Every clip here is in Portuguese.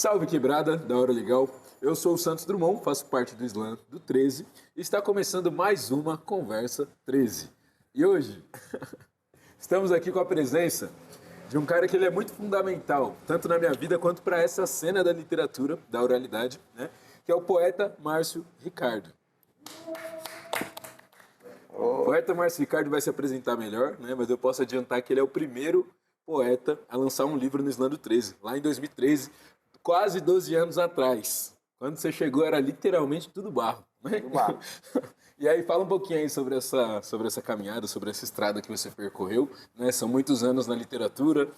Salve quebrada da Hora Legal, eu sou o Santos Drummond, faço parte do Slam do 13 e está começando mais uma Conversa 13. E hoje estamos aqui com a presença de um cara que ele é muito fundamental, tanto na minha vida quanto para essa cena da literatura, da oralidade, né? Que é o poeta Márcio Ricardo. O poeta Márcio Ricardo vai se apresentar melhor, né? Mas eu posso adiantar que ele é o primeiro poeta a lançar um livro no Slam do 13, lá em 2013, quase 12 anos atrás. Quando você chegou era literalmente tudo barro. Né? Tudo barro. E aí fala um pouquinho aí sobre essa caminhada, sobre essa estrada que você percorreu, né? São muitos anos na literatura,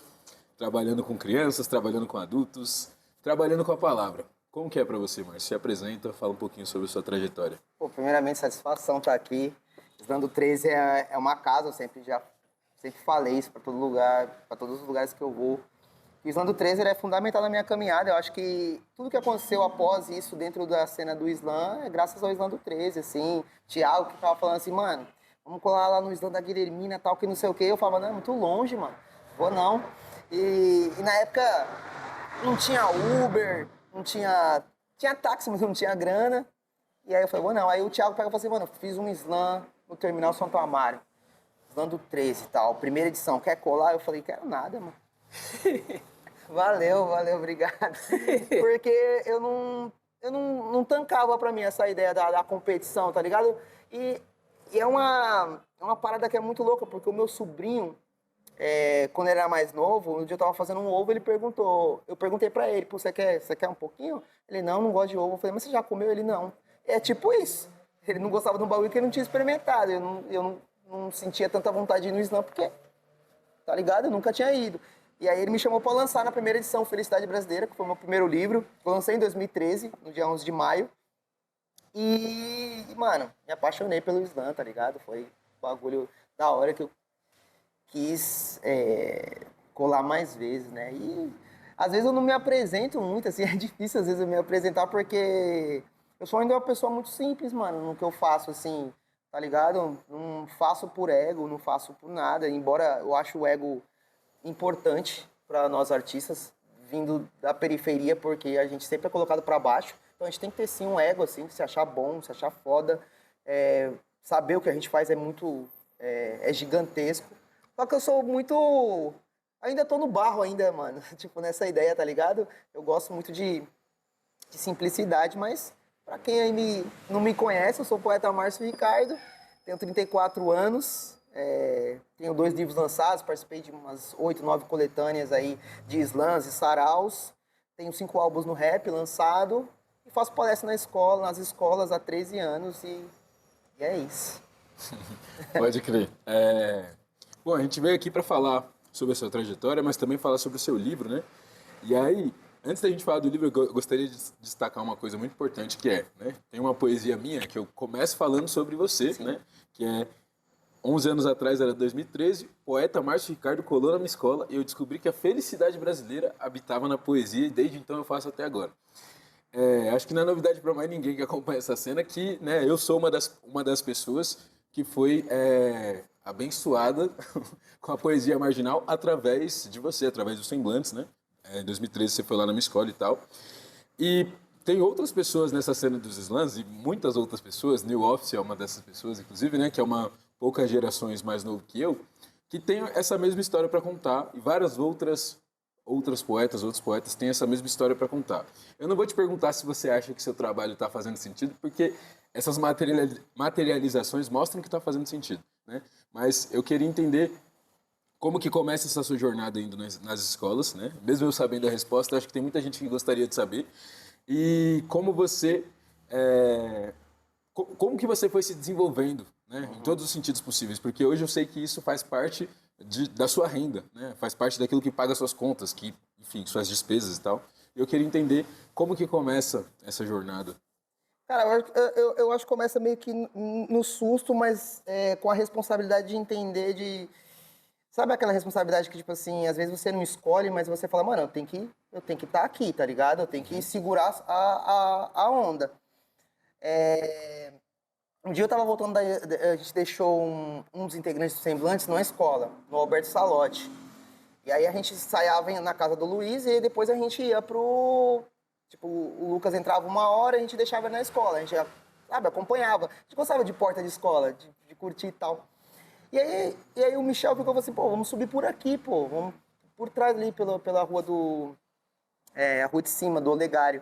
trabalhando com crianças, trabalhando com adultos, trabalhando com a palavra. Como que é para você, Márcio? Se apresenta, fala um pouquinho sobre a sua trajetória. Pô, primeiramente, satisfação estar aqui. Dando 13 é uma casa, eu sempre falei isso para todo lugar, para todos os lugares que eu vou. O Slam do 13 é fundamental na minha caminhada. Eu acho que tudo que aconteceu após isso dentro da cena do Slam é graças ao Slam do 13, assim. Thiago que tava falando assim, mano, vamos colar lá no Slam da Guilhermina, tal, que não sei o quê. Eu falava, não, é muito longe, mano. Vou não. E na época não tinha Uber, não tinha... Tinha táxi, mas não tinha grana. E aí eu falei, vou não. Aí o Thiago pega e falou assim, mano, eu fiz um Slam no Terminal Santo Amaro. Slam do 13 e tal, primeira edição. Quer colar? Eu falei, quero nada, mano. Valeu, obrigado. Porque eu não tancava pra mim essa ideia da competição, tá ligado? E é uma parada que é muito louca, porque o meu sobrinho, quando ele era mais novo, um dia eu tava fazendo um ovo, ele perguntou, eu perguntei pra ele, pô, você quer um pouquinho? Ele, não gosta de ovo. Eu falei, mas você já comeu? Ele, não. É tipo isso. Ele não gostava de um bagulho que ele não tinha experimentado. Eu não sentia tanta vontade de ir no Slam, porque, tá ligado? Eu nunca tinha ido. E aí ele me chamou pra lançar na primeira edição Felicidade Brasileira, que foi o meu primeiro livro. Eu lancei em 2013, no dia 11 de maio. E, mano, me apaixonei pelo Slam, tá ligado? Foi um bagulho da hora que eu quis colar mais vezes, né? E às vezes eu não me apresento muito, assim, é difícil às vezes eu me apresentar, porque eu sou ainda uma pessoa muito simples, mano, no que eu faço, assim, tá ligado? Não faço por ego, não faço por nada, embora eu acho o ego importante para nós artistas, vindo da periferia, porque a gente sempre é colocado para baixo. Então a gente tem que ter sim um ego, assim, se achar bom, se achar foda, saber o que a gente faz é gigantesco. Só que eu sou muito... Ainda tô no barro ainda, mano, tipo, nessa ideia, tá ligado? Eu gosto muito de simplicidade, mas para quem aí não me conhece, eu sou o poeta Márcio Ricardo, tenho 34 anos, tenho 2 livros lançados, participei de umas 8, 9 coletâneas aí de slams e saraus, tenho 5 álbuns no rap lançado e faço palestra nas escolas há 13 anos e é isso. Pode crer. Bom, a gente veio aqui para falar sobre a sua trajetória, mas também falar sobre o seu livro, né? E aí, antes da gente falar do livro, eu gostaria de destacar uma coisa muito importante que né? Tem uma poesia minha que eu começo falando sobre você, sim, né? Que é 11 anos atrás, era 2013, poeta Márcio Ricardo colou na minha escola e eu descobri que a felicidade brasileira habitava na poesia e desde então eu faço até agora. Acho que não é novidade para mais ninguém que acompanha essa cena que, né, eu sou uma das pessoas que foi abençoada com a poesia marginal através de você, através dos Semblantes, né? Em 2013 você foi lá na minha escola e tal. E tem outras pessoas nessa cena dos slams e muitas outras pessoas, New Office é uma dessas pessoas, inclusive, né, que é uma poucas gerações mais novo que eu, que tem essa mesma história para contar e várias outros poetas têm essa mesma história para contar. Eu não vou te perguntar se você acha que seu trabalho está fazendo sentido, porque essas materializações mostram que está fazendo sentido, né? Mas eu queria entender como que começa essa sua jornada indo nas escolas, né? Mesmo eu sabendo a resposta, acho que tem muita gente que gostaria de saber. E como você... Como que você foi se desenvolvendo, né, em todos os sentidos possíveis? Porque hoje eu sei que isso faz parte da sua renda, né? Faz parte daquilo que paga suas contas, que, enfim, suas despesas e tal. Eu queria entender como que começa essa jornada. Cara, eu acho que começa meio que no susto, mas com a responsabilidade de entender Sabe aquela responsabilidade que, tipo assim, às vezes você não escolhe, mas você fala, mano, eu tenho que estar aqui, tá ligado? Eu tenho que segurar a onda. Um dia eu tava voltando, a gente deixou um dos integrantes do Semblantes numa escola, no Alberto Salotti. E aí a gente ensaiava na casa do Luiz e depois a gente ia pro Tipo, o Lucas entrava 1 hora, a gente deixava ele na escola. A gente, sabe, acompanhava. A gente gostava de porta de escola, de curtir e tal. E aí o Michel ficou assim, pô, vamos subir por aqui, pô. Vamos por trás ali, pela rua a rua de cima, do Olegário.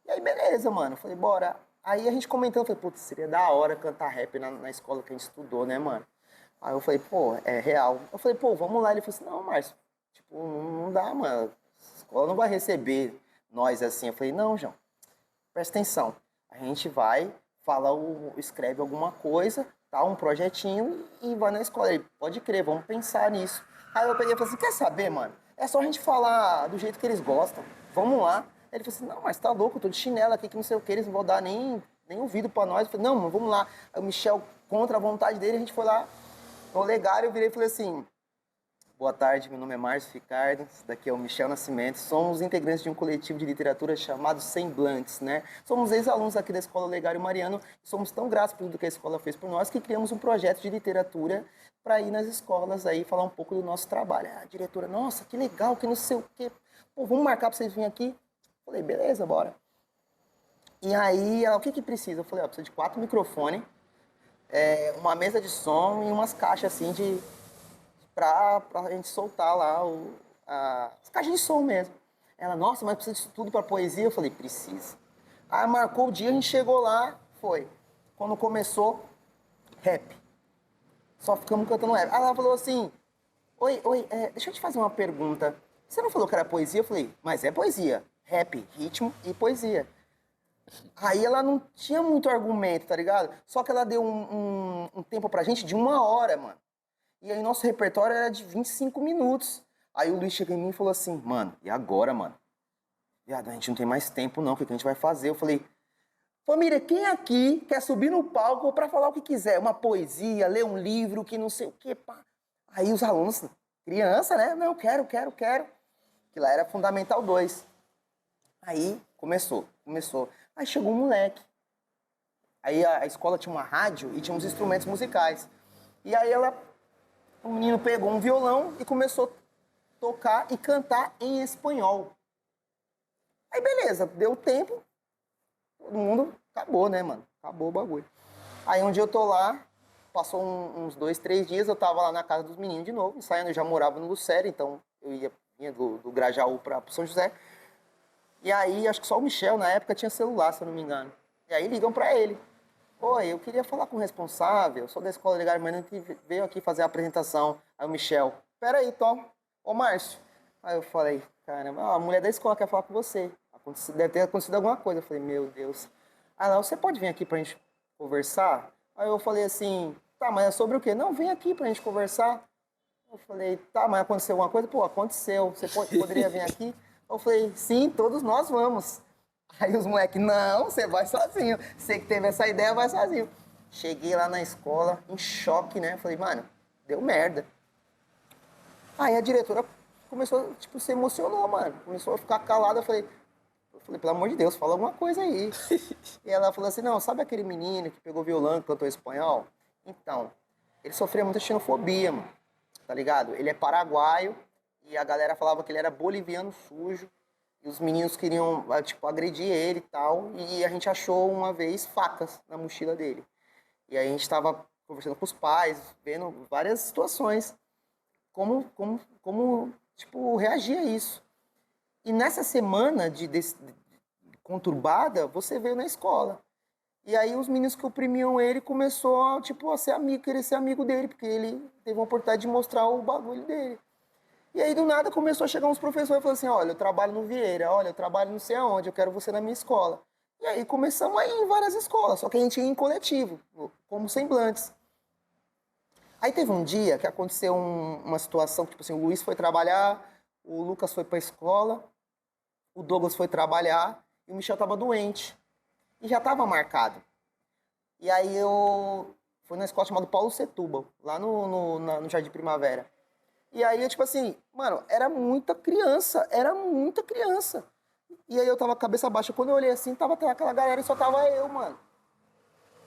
E aí, beleza, mano. Falei, bora. Aí a gente comentando, falei, putz, seria da hora cantar rap na escola que a gente estudou, né, mano? Aí eu falei, pô, é real. Eu falei, pô, vamos lá. Ele falou assim, não, Márcio, tipo, não dá, mano. A escola não vai receber nós assim. Eu falei, não, João, presta atenção. A gente vai, escreve alguma coisa, tá, um projetinho e vai na escola. Ele, pode crer, vamos pensar nisso. Aí eu peguei e falei assim, quer saber, mano? É só a gente falar do jeito que eles gostam. Vamos lá. Ele falou assim, não, mas tá louco, eu tô de chinelo aqui, que não sei o que, eles não vão dar nem ouvido pra nós. Eu falei, não, mano, vamos lá. Aí o Michel, contra a vontade dele, a gente foi lá no Olegário, eu virei e falei assim, boa tarde, meu nome é Márcio Ficardo, esse daqui é o Michel Nascimento, somos integrantes de um coletivo de literatura chamado Semblantes, né? Somos ex-alunos aqui da Escola Olegário Mariano e somos tão gratos por tudo que a escola fez por nós que criamos um projeto de literatura para ir nas escolas aí falar um pouco do nosso trabalho. A diretora, nossa, que legal, que não sei o quê. Pô, vamos marcar para vocês virem aqui? Falei, beleza, bora. E aí, ela, o que precisa? Eu falei, ó, precisa de 4 microfones, uma mesa de som e umas caixas assim pra gente soltar lá as caixas de som mesmo. Ela, nossa, mas precisa disso tudo pra poesia? Eu falei, precisa. Aí marcou o dia, a gente chegou lá, foi. Quando começou, rap. Só ficamos cantando rap. Aí ela falou assim, oi, deixa eu te fazer uma pergunta. Você não falou que era poesia? Eu falei, mas é poesia. Rap, ritmo e poesia. Aí ela não tinha muito argumento, tá ligado? Só que ela deu um tempo pra gente de 1 hora, mano. E aí nosso repertório era de 25 minutos. Aí o Luiz chegou em mim e falou assim, mano, e agora, mano? Viado, a gente não tem mais tempo não, o que a gente vai fazer? Eu falei, família, quem aqui quer subir no palco pra falar o que quiser? Uma poesia, ler um livro, que não sei o quê, pá. Aí os alunos, criança, né? Não, quero. Que lá era Fundamental 2. Aí começou. Aí chegou um moleque. Aí a escola tinha uma rádio e tinha uns instrumentos musicais. E aí o menino pegou um violão e começou a tocar e cantar em espanhol. Aí beleza, deu tempo, todo mundo acabou, né, mano? Acabou o bagulho. Aí um dia eu tô lá, passou uns 2, 3 dias, eu tava lá na casa dos meninos de novo, ensaiando, eu já morava no Lucério, então eu vinha do Grajaú pro São José. E aí, acho que só o Michel, na época, tinha celular, se eu não me engano. E aí ligam pra ele. Oi, eu queria falar com o responsável, sou da Escola Olegário Mariano que veio aqui fazer a apresentação. Aí o Michel, peraí, Tom. Ô, Márcio. Aí eu falei, caramba, a mulher da escola quer falar com você. Deve ter acontecido alguma coisa. Eu falei, meu Deus. Aí ela, você pode vir aqui pra gente conversar? Aí eu falei assim, tá, mas é sobre o quê? Não, vem aqui pra gente conversar. Eu falei, tá, mas aconteceu alguma coisa? Pô, aconteceu. Você poderia vir aqui? Eu falei, sim, todos nós vamos. Aí os moleques, não, você vai sozinho. Você que teve essa ideia, vai sozinho. Cheguei lá na escola, em choque, né? Falei, mano, deu merda. Aí a diretora começou, tipo, se emocionou, mano. Começou a ficar calada. Eu falei, pelo amor de Deus, fala alguma coisa aí. E ela falou assim, não, sabe aquele menino que pegou violão e cantou espanhol? Então, ele sofria muita xenofobia, mano. Tá ligado? Ele é paraguaio e a galera falava que ele era boliviano sujo. E os meninos queriam, tipo, agredir ele e tal. E a gente achou uma vez facas na mochila dele. E aí a gente tava conversando com os pais, vendo várias situações. Como tipo, reagir a isso. E nessa semana conturbada, você veio na escola. E aí os meninos que oprimiam ele começou a, tipo, a ser amigo, querer ser amigo dele, porque ele teve uma oportunidade de mostrar o bagulho dele. E aí, do nada, começou a chegar uns professores e falaram assim, olha, eu trabalho no Vieira, olha, eu trabalho não sei aonde, eu quero você na minha escola. E aí começamos a ir em várias escolas, só que a gente ia em coletivo, como Semblantes. Aí teve um dia que aconteceu uma situação, tipo assim, o Luiz foi trabalhar, o Lucas foi pra escola, o Douglas foi trabalhar e o Michel tava doente. E já tava marcado. E aí eu fui na escola chamada Paulo Setúbal, lá no Jardim Primavera. E aí, eu, tipo assim, mano, era muita criança. E aí eu tava com a cabeça baixa. Quando eu olhei assim, tava aquela galera e só tava eu, mano.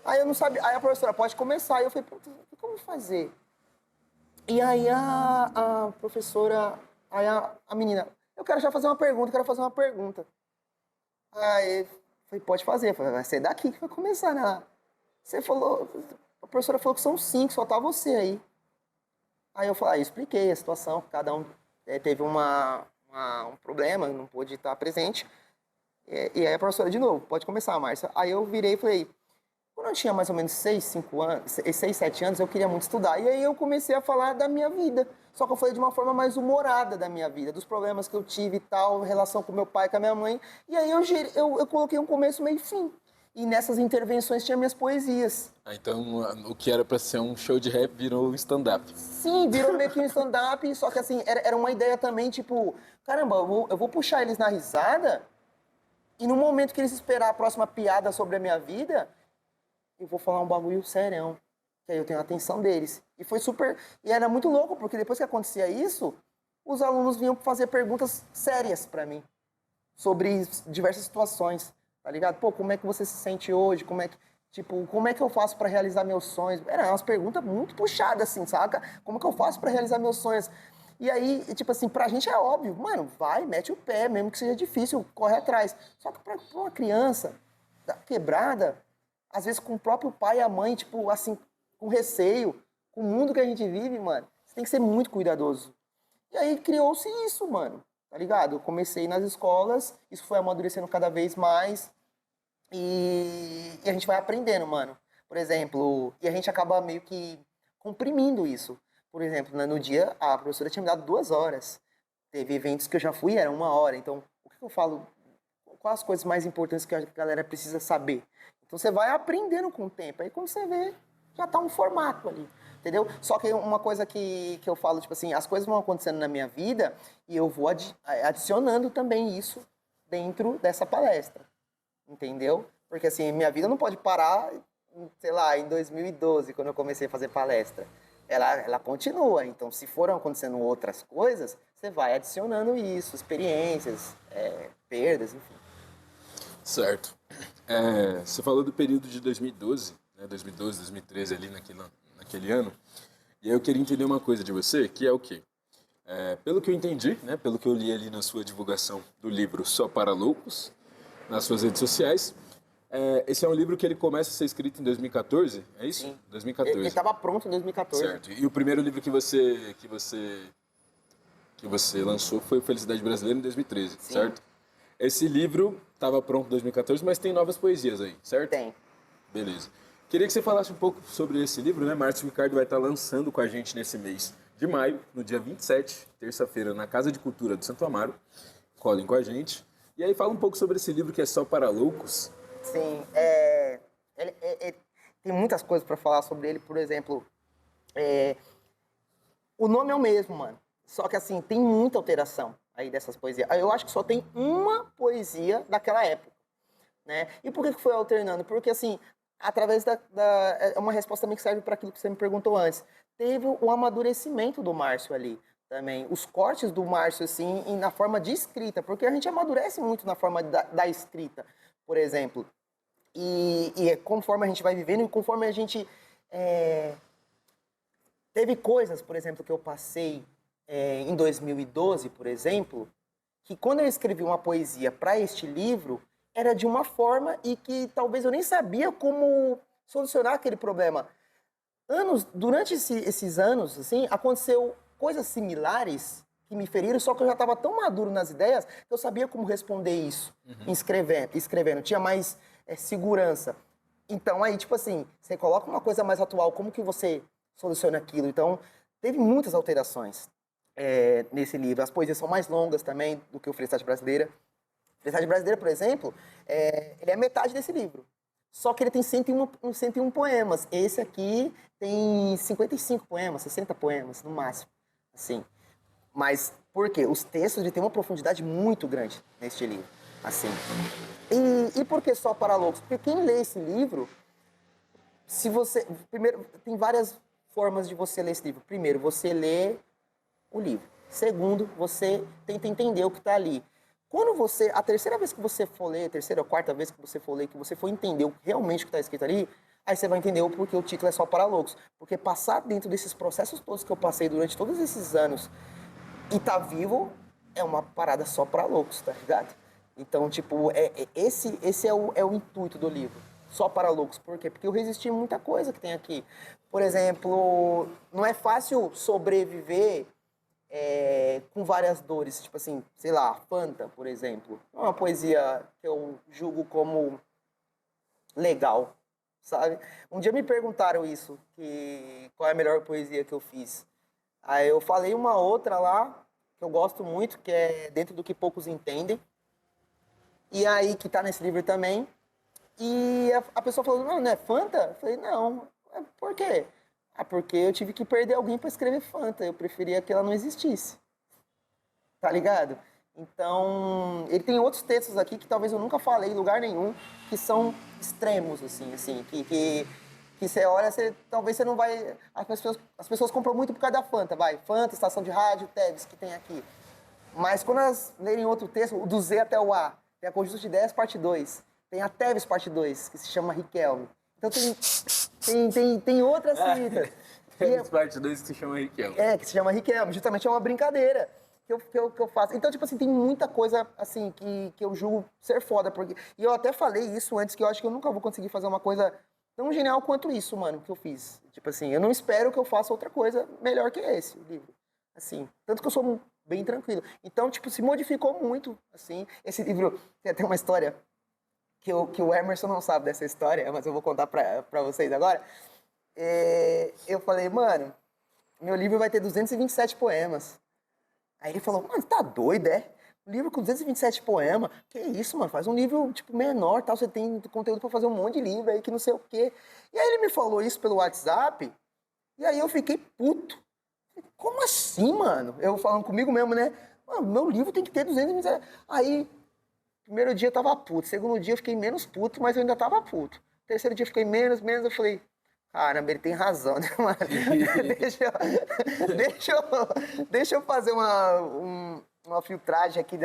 Aí eu não sabia. Aí a professora, pode começar. Aí eu falei, puta, o que eu vou fazer? E aí a professora, aí a menina, eu quero já fazer uma pergunta, Aí, falei, pode fazer. Falei, vai ser daqui que vai começar, né? Você falou, a professora falou que são 5, só tá você aí. Aí eu falei, expliquei a situação, cada um teve um problema, não pôde estar presente. E aí a professora, de novo, pode começar, Márcia. Aí eu virei e falei, quando eu tinha mais ou menos 6, 5 anos, 6, 7 anos, eu queria muito estudar. E aí eu comecei a falar da minha vida. Só que eu falei de uma forma mais humorada da minha vida, dos problemas que eu tive e tal, relação com meu pai, com a minha mãe. E aí eu coloquei um começo, meio e fim. E nessas intervenções tinha minhas poesias. Então, o que era pra ser um show de rap virou um stand-up. Sim, virou meio que um stand-up, só que assim, era uma ideia também, tipo, caramba, eu vou puxar eles na risada, e no momento que eles esperar a próxima piada sobre a minha vida, eu vou falar um bagulho serião, que aí eu tenho a atenção deles. E foi super... E era muito louco, porque depois que acontecia isso, os alunos vinham fazer perguntas sérias pra mim, sobre diversas situações, tá ligado? Pô, como é que você se sente hoje? Como é que eu faço pra realizar meus sonhos? Eram umas perguntas muito puxadas, assim, saca? Como que eu faço pra realizar meus sonhos? E aí, tipo assim, pra gente é óbvio, mano, vai, mete o pé, mesmo que seja difícil, corre atrás. Só que pra uma criança quebrada, às vezes com o próprio pai e a mãe, tipo, assim, com receio, com o mundo que a gente vive, mano, você tem que ser muito cuidadoso. E aí criou-se isso, mano, tá ligado? Eu comecei nas escolas, isso foi amadurecendo cada vez mais e a gente vai aprendendo, mano. Por exemplo, e a gente acaba meio que comprimindo isso. Por exemplo, no dia, a professora tinha me dado 2 horas. Teve eventos que eu já fui, era 1 hora. Então, o que eu falo? Quais as coisas mais importantes que a galera precisa saber? Então, você vai aprendendo com o tempo. Aí, quando você vê, já tá um formato ali. Entendeu? Só que uma coisa que eu falo, tipo assim, as coisas vão acontecendo na minha vida e eu vou adicionando também isso dentro dessa palestra. Entendeu? Porque, assim, minha vida não pode parar, sei lá, em 2012, quando eu comecei a fazer palestra. Ela continua. Então, se foram acontecendo outras coisas, você vai adicionando isso, experiências, perdas, enfim. Certo. Você falou do período de 2012, né? 2012, 2013, ali naquele ano. E aí eu queria entender uma coisa de você, que é o quê? Pelo que eu entendi, né? Pelo que eu li ali na sua divulgação do livro Só para Loucos, nas suas redes sociais, esse é um livro que ele começa a ser escrito em 2014, é isso? Sim. 2014. Ele estava pronto em 2014. Certo. E o primeiro livro que você lançou foi o Felicidade Brasileira em 2013, Sim. certo? Esse livro estava pronto em 2014, mas tem novas poesias aí, certo? Tem. Beleza. Queria que você falasse um pouco sobre esse livro, né? Márcio Ricardo vai estar lançando com a gente nesse mês de maio, no dia 27, terça-feira, na Casa de Cultura do Santo Amaro. Colhem com a gente. E aí fala um pouco sobre esse livro que é Só para Loucos. Sim, tem muitas coisas para falar sobre ele. Por exemplo, o nome é o mesmo, mano. Só que, assim, tem muita alteração aí dessas poesias. Eu acho que só tem uma poesia daquela época, né? E por que foi alternando? Porque, assim, através é uma resposta também que serve para aquilo que você me perguntou antes. Teve um amadurecimento do Márcio ali também. Os cortes do Márcio, assim, na forma de escrita. Porque a gente amadurece muito na forma da escrita, por exemplo. E conforme a gente vai vivendo e conforme a gente... Teve coisas, por exemplo, que eu passei em 2012, por exemplo, que quando eu escrevi uma poesia para este livro, era de uma forma e que talvez eu nem sabia como solucionar aquele problema. Durante esses anos, assim, aconteceu coisas similares que me feriram, só que eu já estava tão maduro nas ideias que eu sabia como responder isso, escrevendo. Tinha mais segurança. Então, aí, tipo assim, você coloca uma coisa mais atual, como que você soluciona aquilo? Então, teve muitas alterações nesse livro. As poesias são mais longas também do que o Felicidade Brasileira. Felicidade Brasileira, por exemplo, ele é metade desse livro. Só que ele tem 101 poemas. Esse aqui tem 55 poemas, 60 poemas, no máximo. Assim. Mas por quê? Os textos ele têm uma profundidade muito grande neste livro. Assim. E por que Só para Loucos? Porque quem lê esse livro, primeiro, tem várias formas de você ler esse livro. Primeiro, você lê o livro. Segundo, você tenta entender o que está ali. A terceira vez que você for ler, a terceira ou quarta vez que você for ler, que você for entender realmente o que está escrito ali, aí você vai entender o porquê o título é Só para Loucos. Porque passar dentro desses processos todos que eu passei durante todos esses anos e tá vivo é uma parada só para loucos, tá ligado? Então, tipo, esse é o intuito do livro. Só para loucos. Por quê? Porque eu resisti a muita coisa que tem aqui. Por exemplo, não é fácil sobreviver com várias dores. Tipo assim, sei lá, Fanta, por exemplo. É uma poesia que eu julgo como legal, sabe? Um dia me perguntaram isso, que qual é a melhor poesia que eu fiz. Aí eu falei uma outra lá, que eu gosto muito, que é Dentro do que Poucos Entendem. E aí, que tá nesse livro também. E a pessoa falou, não é Fanta? Eu falei, não. Por quê? Ah, porque eu tive que perder alguém para escrever Fanta. Eu preferia que ela não existisse. Tá ligado? Então, ele tem outros textos aqui que talvez eu nunca falei em lugar nenhum, que são extremos, assim, que você olha, talvez você não vai... As pessoas compram muito por causa da Fanta, vai. Fanta, estação de rádio, Teves, que tem aqui. Mas quando elas lerem outro texto, do Z até o A, tem a Conjunto de Ideias, parte 2. Tem a Teves, parte 2, que se chama Riquelme. Então tem outras assim. Teves, parte 2, que se chama Riquelme. Que se chama Riquelme. Justamente é uma brincadeira que eu faço. Então, tipo assim, tem muita coisa assim que eu julgo ser foda. E eu até falei isso antes, que eu acho que eu nunca vou conseguir fazer uma coisa tão genial quanto isso, mano, que eu fiz. Tipo assim, eu não espero que eu faça outra coisa melhor que esse livro. Assim, tanto que eu sou bem tranquilo. Então, tipo, se modificou muito, assim. Esse livro tem até uma história que o Emerson não sabe dessa história, mas eu vou contar pra vocês agora. Eu falei, mano, meu livro vai ter 227 poemas. Aí ele falou, mano, tá doido, é? Um livro com 227 poemas? Que isso, mano? Faz um livro, tipo, menor, tal. Você tem conteúdo pra fazer um monte de livro aí, que não sei o quê. E aí ele me falou isso pelo WhatsApp, e aí eu fiquei puto. Como assim, mano? Eu falando comigo mesmo, né? Mano, meu livro tem que ter 227. Aí, primeiro dia eu tava puto. Segundo dia eu fiquei menos puto, mas eu ainda tava puto. Terceiro dia eu fiquei menos. Eu falei, caramba, ele tem razão, né, mano? deixa eu fazer uma filtragem aqui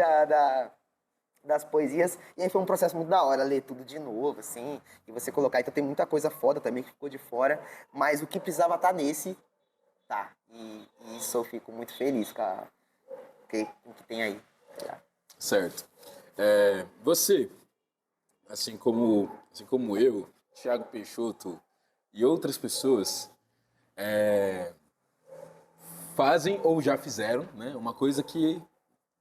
das poesias. E aí foi um processo muito da hora, ler tudo de novo, assim, e você colocar. Então tem muita coisa foda também que ficou de fora, mas o que precisava estar nesse, tá. E isso eu fico muito feliz com o que tem aí. Tá? Certo. Você, assim como eu, Thiago Peixoto e outras pessoas, fazem ou já fizeram, né, uma coisa que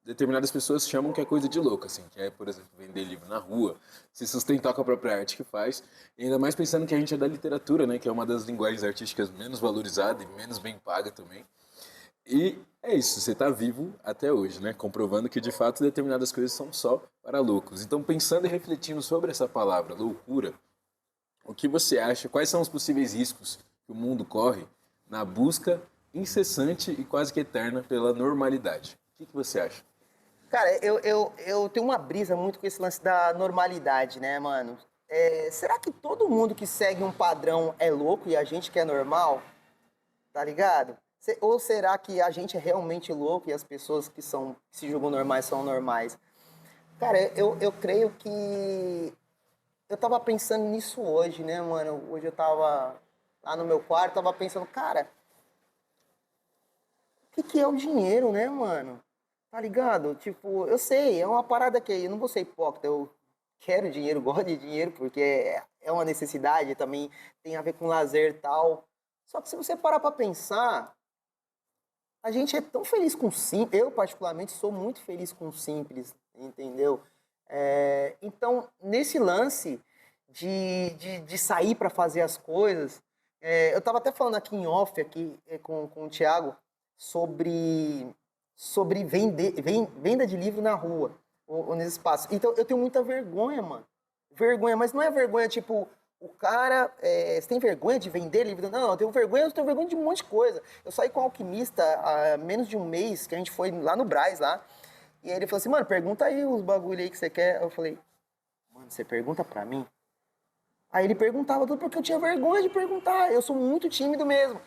determinadas pessoas chamam que é coisa de louco, assim, que é, por exemplo, vender livro na rua, se sustentar com a própria arte que faz, e ainda mais pensando que a gente é da literatura, né, que é uma das linguagens artísticas menos valorizada e menos bem paga também. E é isso, você está vivo até hoje, né, comprovando que de fato determinadas coisas são só para loucos. Então, pensando e refletindo sobre essa palavra, loucura, o que você acha, quais são os possíveis riscos que o mundo corre na busca incessante e quase que eterna pela normalidade? O que você acha? Cara, eu tenho uma brisa muito com esse lance da normalidade, né, mano? Será que todo mundo que segue um padrão é louco e a gente que é normal? Tá ligado? Ou será que a gente é realmente louco e as pessoas que se julgam normais são normais? Cara, eu creio que... Eu tava pensando nisso hoje, né, mano? Hoje eu tava lá no meu quarto, tava pensando, cara, o que é o dinheiro, né, mano? Tá ligado? Tipo, eu sei, é uma parada que eu não vou ser hipócrita, eu quero dinheiro, gosto de dinheiro, porque é uma necessidade, também tem a ver com lazer e tal. Só que se você parar pra pensar, a gente é tão feliz com o simples, eu particularmente sou muito feliz com o simples, entendeu? Então, nesse lance de sair pra fazer as coisas, eu tava até falando aqui em off, aqui, com o Thiago, sobre venda de livro na rua, ou nesse espaço. Então, eu tenho muita vergonha, mano. Vergonha, mas não é vergonha, tipo, o cara... você tem vergonha de vender livro? Não, eu tenho vergonha de um monte de coisa. Eu saí com o Alquimista há menos de um mês, que a gente foi lá no Brás, lá, e aí ele falou assim, mano, pergunta aí os bagulho aí que você quer. Eu falei, mano, você pergunta pra mim? Aí ele perguntava tudo porque eu tinha vergonha de perguntar. Eu sou muito tímido mesmo.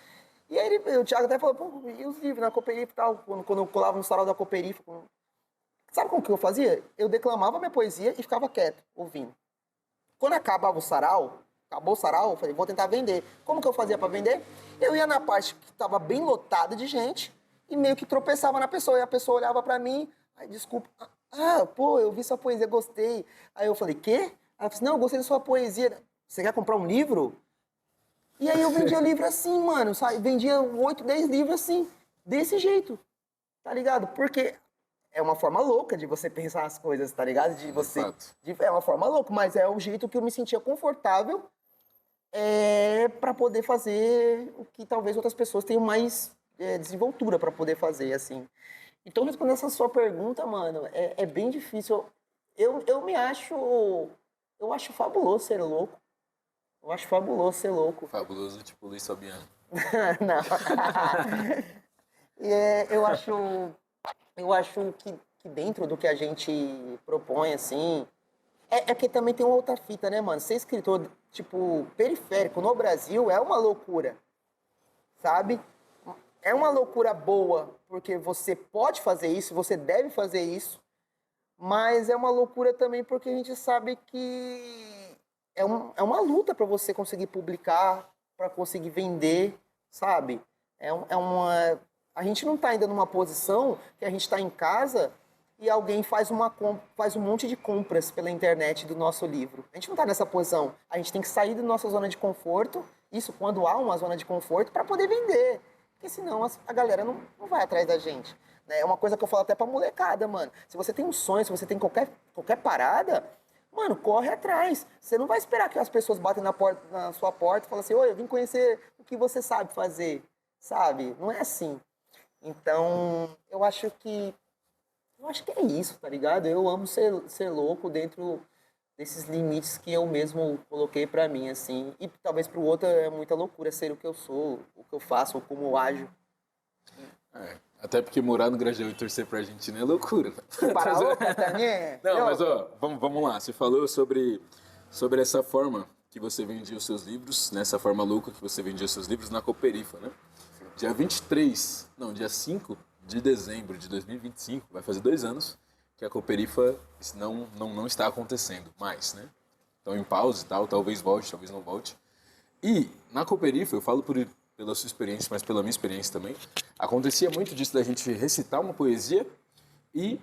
E aí o Thiago até falou, pô, e os livros na Cooperifa e tal? Quando eu colava no sarau da Cooperifa. Sabe como que eu fazia? Eu declamava minha poesia e ficava quieto, ouvindo. Quando acabou o sarau, eu falei, vou tentar vender. Como que eu fazia pra vender? Eu ia na parte que tava bem lotada de gente e meio que tropeçava na pessoa. E a pessoa olhava pra mim, aí, desculpa, Ah, pô, eu vi sua poesia, gostei. Aí eu falei, quê? Ela falou assim, não, eu gostei da sua poesia. Você quer comprar um livro? E aí eu vendia livro assim, mano, sabe? Vendia 8, 10 livros assim, desse jeito, tá ligado? Porque é uma forma louca de você pensar as coisas, tá ligado? De De você. fato. É uma forma louca, mas é o jeito que eu me sentia confortável para poder fazer o que talvez outras pessoas tenham mais desenvoltura para poder fazer, assim. Então, respondendo essa sua pergunta, mano, é bem difícil. Eu me acho. Eu acho fabuloso ser louco. Eu acho fabuloso ser louco. Fabuloso, tipo Luiz Fabiano. Não. Eu acho que dentro do que a gente propõe, assim. É que também tem uma outra fita, né, mano? Ser escritor, tipo, periférico no Brasil é uma loucura, sabe? É uma loucura boa, porque você pode fazer isso, você deve fazer isso, mas é uma loucura também porque a gente sabe que é uma luta para você conseguir publicar, para conseguir vender, sabe? A gente não está ainda numa posição que a gente está em casa e alguém faz um monte de compras pela internet do nosso livro. A gente não está nessa posição. A gente tem que sair da nossa zona de conforto, isso quando há uma zona de conforto, para poder vender. Porque senão a galera não vai atrás da gente. Né? É uma coisa que eu falo até pra molecada, mano. Se você tem um sonho, se você tem qualquer parada, mano, corre atrás. Você não vai esperar que as pessoas batem na sua porta e falem assim, oi, eu vim conhecer o que você sabe fazer. Sabe? Não é assim. Então, eu acho que é isso, tá ligado? Eu amo ser louco dentro desses limites que eu mesmo coloquei pra mim, assim. E talvez pro outro é muita loucura ser o que eu sou, o que eu faço, ou como eu ajo. É, até porque morar no Grajaú e torcer pra Argentina é loucura. Para louca também? Não, mas ó, vamos lá. Você falou sobre essa forma que você vendia os seus livros, nessa forma louca que você vendia os seus livros na Cooperifa, né? Dia 5 de dezembro de 2025, vai fazer 2 anos que a Cooperifa não está acontecendo mais, né? Então em pausa e tal, talvez volte, talvez não volte. E na Cooperifa, eu falo pela sua experiência, mas pela minha experiência também, acontecia muito disso da gente recitar uma poesia e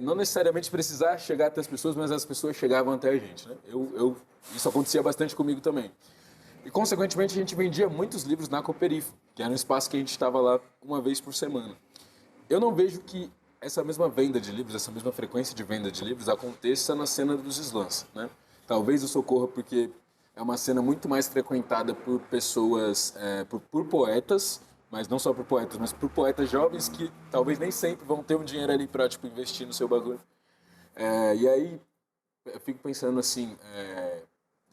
não necessariamente precisar chegar até as pessoas, mas as pessoas chegavam até a gente, né? Isso acontecia bastante comigo também. E, consequentemente, a gente vendia muitos livros na Cooperifa, que era um espaço que a gente estava lá uma vez por semana. Eu não vejo que essa mesma venda de livros, essa mesma frequência de venda de livros aconteça na cena dos slams, né? Talvez isso ocorra porque é uma cena muito mais frequentada por pessoas, por poetas, mas não só por poetas, mas por poetas jovens que talvez nem sempre vão ter um dinheiro ali para tipo, investir no seu bagulho. E aí eu fico pensando assim,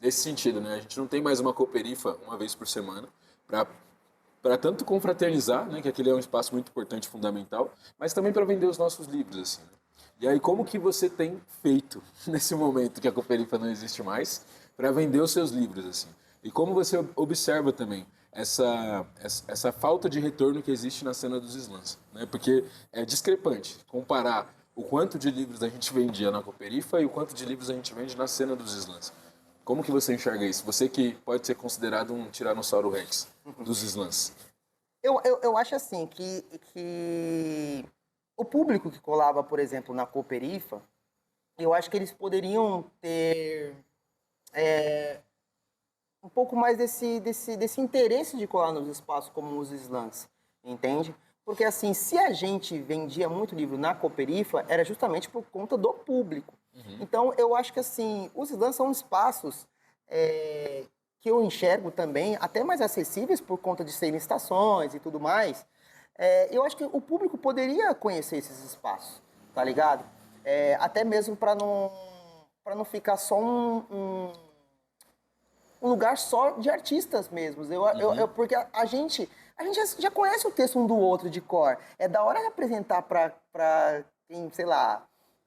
nesse sentido, né? A gente não tem mais uma cooperifa uma vez por semana para tanto confraternizar, né? Que aquele é um espaço muito importante, fundamental, mas também para vender os nossos livros, assim. Né? E aí, como que você tem feito nesse momento que a cooperifa não existe mais para vender os seus livros, assim? E como você observa também essa falta de retorno que existe na cena dos slams, né? Porque é discrepante comparar o quanto de livros a gente vendia na Cooperifa e o quanto de livros a gente vende na cena dos slams. Como que você enxerga isso? Você que pode ser considerado um Tiranossauro Rex dos slams. Eu acho assim que o público que colava, por exemplo, na Cooperifa, eu acho que eles poderiam ter um pouco mais desse interesse de colar nos espaços como os slams, entende? Porque assim, se a gente vendia muito livro na Cooperifa, era justamente por conta do público. Então, eu acho que assim, os slams são espaços que eu enxergo também até mais acessíveis por conta de serem estações e tudo mais. Eu acho que o público poderia conhecer esses espaços, tá ligado? Até mesmo para não ficar só um lugar só de artistas mesmos. Porque a gente já conhece o texto um do outro de cor. É da hora de apresentar pra quem, sei lá,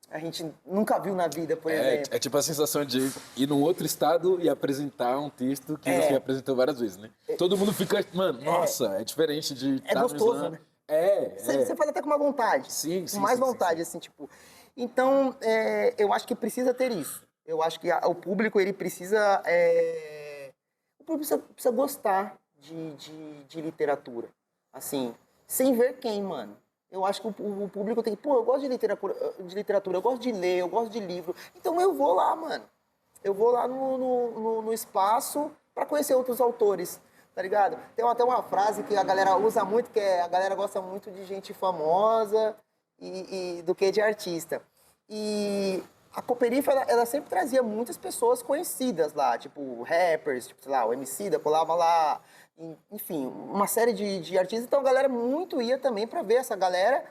a gente nunca viu na vida, por exemplo. É tipo a sensação de ir num outro estado e apresentar um texto que você apresentou várias vezes, né? Todo mundo fica, mano, nossa, é diferente de É estar no gostoso, slam. né? É. Você faz até com uma vontade. Sim, Com sim, mais sim, sim, vontade, sim. assim, tipo. Então, eu acho que precisa ter isso. Eu acho que o público, ele precisa. O público precisa gostar de literatura. Assim, sem ver quem, mano. Eu acho que o público tem que, pô, eu gosto de literatura, eu gosto de ler, eu gosto de livro. Então eu vou lá, mano. Eu vou lá no espaço para conhecer outros autores, tá ligado? Tem até uma frase que a galera usa muito, que é a galera gosta muito de gente famosa e do que de artista. E a Cooperifa, ela sempre trazia muitas pessoas conhecidas lá, tipo rappers, tipo, sei lá, o Emicida colava lá, enfim, uma série de artistas. Então a galera muito ia também para ver essa galera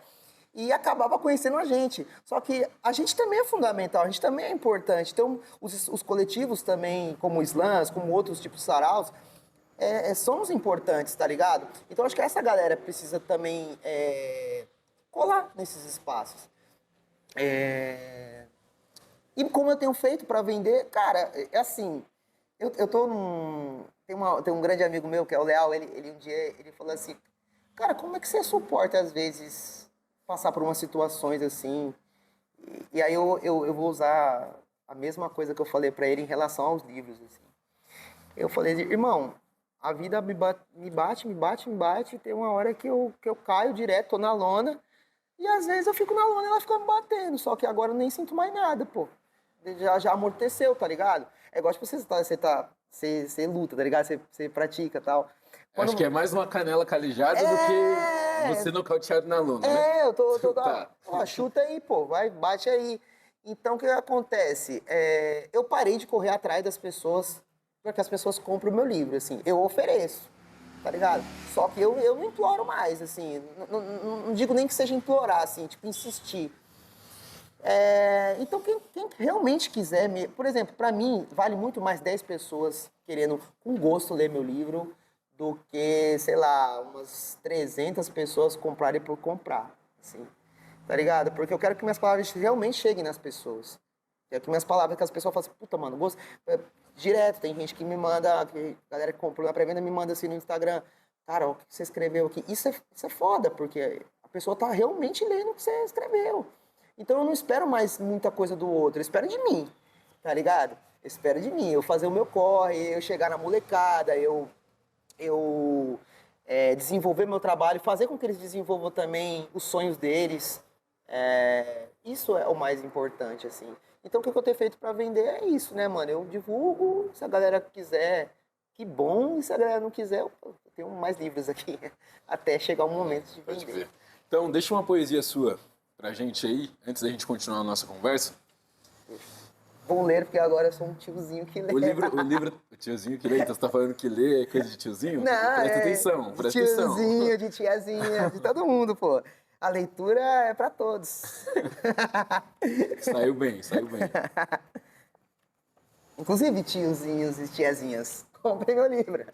e acabava conhecendo a gente. Só que a gente também é fundamental, a gente também é importante. Então os coletivos também, como o Slams, como outros tipos de saraus, somos importantes, tá ligado? Então acho que essa galera precisa também colar nesses espaços. E como eu tenho feito para vender, cara, é assim, eu tô num... Tem um grande amigo meu, que é o Leal, ele um dia ele falou assim, cara, como é que você suporta, às vezes, passar por umas situações assim? E aí eu vou usar a mesma coisa que eu falei para ele em relação aos livros, assim. Eu falei, irmão, a vida me bate, tem uma hora que eu caio direto, tô na lona, e às vezes eu fico na lona e ela fica me batendo, só que agora eu nem sinto mais nada, pô. Já amorteceu, tá ligado? É igual, tipo, você luta, tá ligado? Você pratica e tal. Acho que é mais uma canela calijada do que você nocauteado na lona, né? Eu tô Tá. ó, chuta aí, pô, vai, bate aí. Então, o que acontece? Eu parei de correr atrás das pessoas para que as pessoas comprem o meu livro, assim. Eu ofereço, tá ligado? Só que eu não imploro mais, assim. Não digo nem que seja implorar, assim, tipo, insistir. Então, quem realmente quiser... Por exemplo, para mim, vale muito mais 10 pessoas querendo, com gosto, ler meu livro do que, sei lá, umas 300 pessoas comprarem por comprar, assim. Tá ligado? Porque eu quero que minhas palavras realmente cheguem nas pessoas. Quero que minhas palavras, que as pessoas façam assim, puta, mano, gosto... Direto, tem gente que me manda, que a galera que comprou na pré-venda me manda assim no Instagram, cara, o que você escreveu aqui? Isso é foda, porque a pessoa tá realmente lendo o que você escreveu. Então eu não espero mais muita coisa do outro, eu espero de mim, tá ligado? Eu espero de mim, eu fazer o meu corre, eu chegar na molecada, eu desenvolver meu trabalho, fazer com que eles desenvolvam também os sonhos deles. Isso é o mais importante, assim. Então o que eu tenho feito pra vender é isso, né, mano? Eu divulgo, se a galera quiser, que bom, e se a galera não quiser, eu tenho mais livros aqui, até chegar o momento de vender. Pode ver. Então, deixa uma poesia sua pra gente aí, antes da gente continuar a nossa conversa. Vou ler, porque agora eu sou um tiozinho que lê. O tiozinho que lê, então você tá falando que lê é coisa de tiozinho? Não, presta atenção, presta atenção. De tiozinho, de tiazinha, de todo mundo, pô. A leitura é pra todos. Saiu bem. Inclusive, tiozinhos e tiazinhas, comprem meu livro.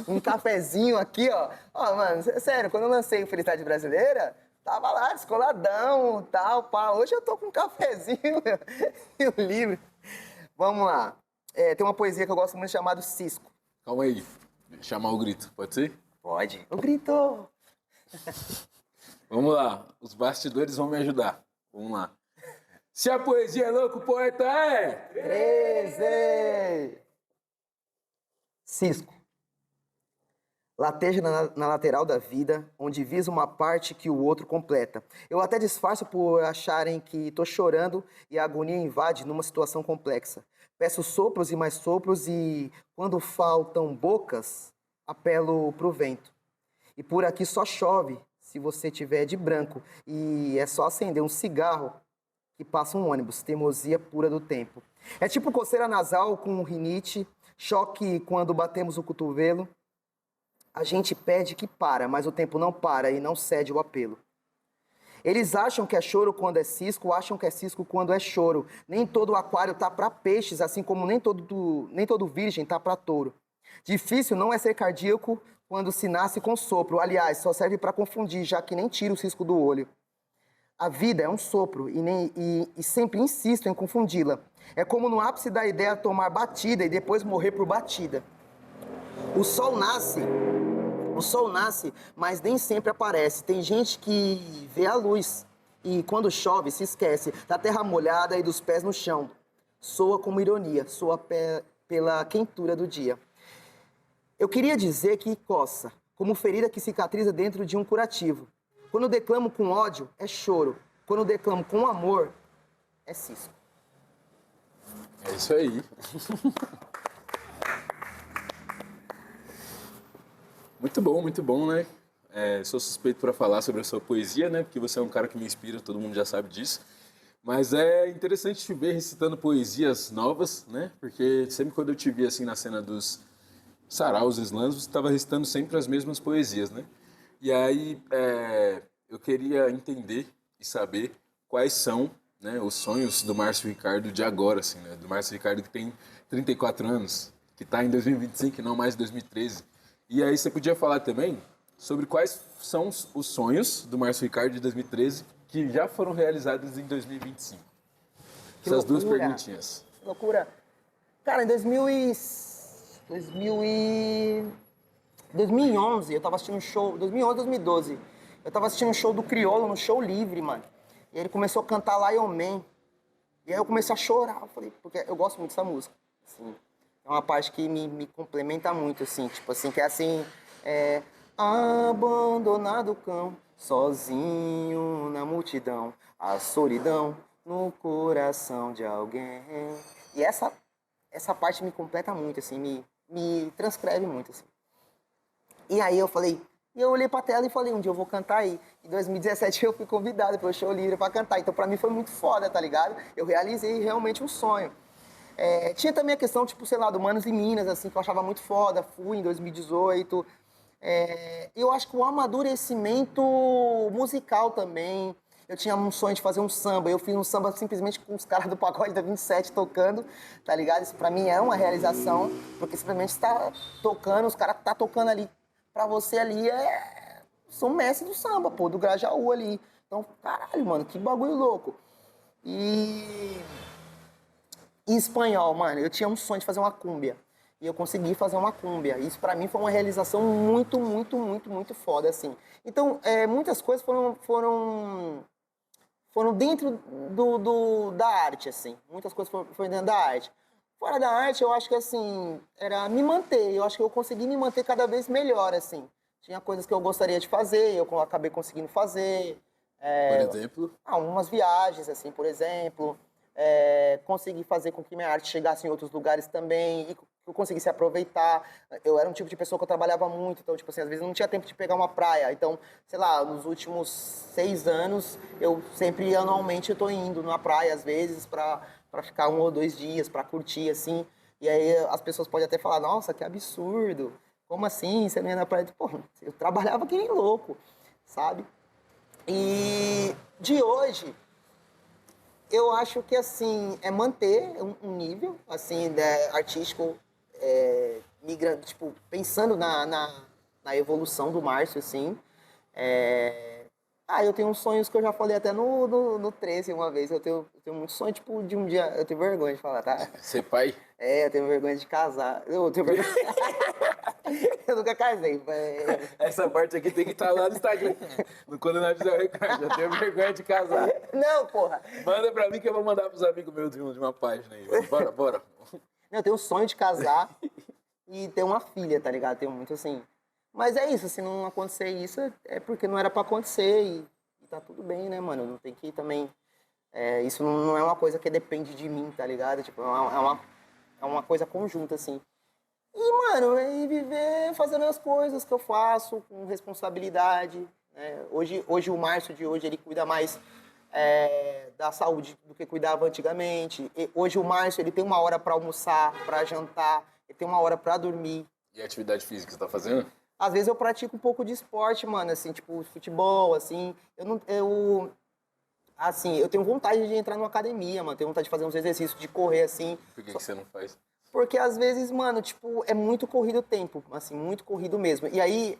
Um cafezinho aqui, ó. Ó, mano, sério, quando eu lancei o Felicidade Brasileira, tava lá, descoladão, tal, pá. Hoje eu tô com um cafezinho e o livro. Vamos lá. Tem uma poesia que eu gosto muito chamada Cisco. Calma aí, chamar o grito, pode ser? Pode. O grito. Vamos lá, os bastidores vão me ajudar. Vamos lá. Se a poesia é louca, o poeta é... 13! Cisco. Lateja na lateral da vida, onde visa uma parte que o outro completa. Eu até disfarço por acharem que tô chorando e a agonia invade numa situação complexa. Peço sopros e mais sopros e, quando faltam bocas, apelo pro vento. E por aqui só chove se você tiver de branco e é só acender um cigarro que passa um ônibus, teimosia pura do tempo. É tipo coceira nasal com rinite, choque quando batemos o cotovelo. A gente pede que para, mas o tempo não para e não cede o apelo. Eles acham que é choro quando é cisco, acham que é cisco quando é choro. Nem todo aquário tá para peixes, assim como nem todo virgem tá para touro. Difícil não é ser cardíaco quando se nasce com sopro. Aliás, só serve para confundir, já que nem tira o cisco do olho. A vida é um sopro e sempre insisto em confundi-la. É como no ápice da ideia tomar batida e depois morrer por batida. O sol nasce, mas nem sempre aparece. Tem gente que vê a luz e quando chove se esquece da terra molhada e dos pés no chão. Soa como ironia, soa pela quentura do dia. Eu queria dizer que coça, como ferida que cicatriza dentro de um curativo. Quando eu declamo com ódio, é choro. Quando eu declamo com amor, é cisco. É isso aí. Muito bom, né? Sou suspeito para falar sobre a sua poesia, né? Porque você é um cara que me inspira, todo mundo já sabe disso. Mas é interessante te ver recitando poesias novas, né? Porque sempre quando eu te vi assim na cena dos saraus, slams, você estava recitando sempre as mesmas poesias, né? E aí eu queria entender e saber quais são, né, os sonhos do Márcio Ricardo de agora, assim, né? Do Márcio Ricardo que tem 34 anos, que está em 2025 e não mais em 2013. E aí você podia falar também sobre quais são os sonhos do Márcio Ricardo de 2013 que já foram realizados em 2025. Essas duas perguntinhas. Que loucura. Cara, em 2011, eu tava assistindo um show, 2011, 2012, eu tava assistindo um show do Criolo, no Show Livre, mano. E ele começou a cantar Lion Man. E aí eu comecei a chorar, eu falei, porque eu gosto muito dessa música. Assim, é uma parte que me complementa muito, assim, tipo assim, que é assim, abandonado cão, sozinho na multidão, a solidão no coração de alguém. E essa parte me completa muito, assim, me transcreve muito, assim. E aí eu falei, e eu olhei pra tela e falei, um dia eu vou cantar aí. Em 2017 eu fui convidado pelo Show Livre pra cantar, então pra mim foi muito foda, tá ligado? Eu realizei realmente um sonho. Tinha também a questão, tipo, sei lá, do Manos e Minas, assim, que eu achava muito foda, fui em 2018. Eu acho que o amadurecimento musical também. Eu tinha um sonho de fazer um samba. Eu fiz um samba simplesmente com os caras do Pagode da 27 tocando, tá ligado? Isso pra mim é uma realização, porque simplesmente está tocando, os caras que tá tocando ali pra você ali são mestres do samba, pô, do Grajaú ali. Então, caralho, mano, que bagulho louco. E em espanhol, mano, eu tinha um sonho de fazer uma cúmbia. E eu consegui fazer uma cúmbia. Isso pra mim foi uma realização muito, muito, muito, muito foda, assim. Então, muitas coisas foram dentro da arte, assim. Muitas coisas foram dentro da arte. Fora da arte, eu acho que, assim, era me manter. Eu acho que eu consegui me manter cada vez melhor, assim. Tinha coisas que eu gostaria de fazer, eu acabei conseguindo fazer. Por exemplo? Umas viagens, assim, por exemplo. Consegui fazer com que minha arte chegasse em outros lugares também e que eu conseguisse aproveitar. Eu era um tipo de pessoa que eu trabalhava muito, então, tipo assim, às vezes não tinha tempo de pegar uma praia. Então, sei lá, nos últimos 6 anos, eu sempre, anualmente, eu tô indo numa praia, às vezes, pra ficar 1 ou 2 dias, pra curtir, assim. E aí as pessoas podem até falar, nossa, que absurdo. Como assim? Você não ia na praia? Pô, eu trabalhava que nem louco, sabe? E de hoje, eu acho que, assim, é manter um nível, assim, artístico, migrando, tipo, pensando na evolução do Márcio, assim. Eu tenho uns sonhos que eu já falei até no 13 uma vez. Eu tenho muito sonho, tipo, de um dia... Eu tenho vergonha de falar, tá? Ser pai? Eu tenho vergonha de casar. Eu tenho vergonha... Eu nunca casei. Essa parte aqui tem que estar lá no Instagram. Quando nós fizer o recorde, eu tenho vergonha de casar. Não, porra. Manda pra mim que eu vou mandar pros amigos meus de uma página aí. Bora. Não, eu tenho um sonho de casar e ter uma filha, tá ligado? Tenho muito assim. Mas é isso, se não acontecer isso, é porque não era pra acontecer e tá tudo bem, né, mano? Não tem que também... isso não é uma coisa que depende de mim, tá ligado? Tipo, é uma coisa conjunta, assim. E, mano, viver fazendo as coisas que eu faço com responsabilidade, né? Hoje o Márcio de hoje, ele cuida mais da saúde do que cuidava antigamente. Hoje o Márcio, ele tem 1 hora pra almoçar, pra jantar, ele tem 1 hora pra dormir. E a atividade física que você tá fazendo? Às vezes eu pratico um pouco de esporte, mano, assim, tipo futebol, assim. Eu tenho vontade de entrar numa academia, mano. Tenho vontade de fazer uns exercícios, de correr, assim. Por que você não faz? Porque às vezes, mano, tipo, é muito corrido o tempo, assim, muito corrido mesmo. E aí,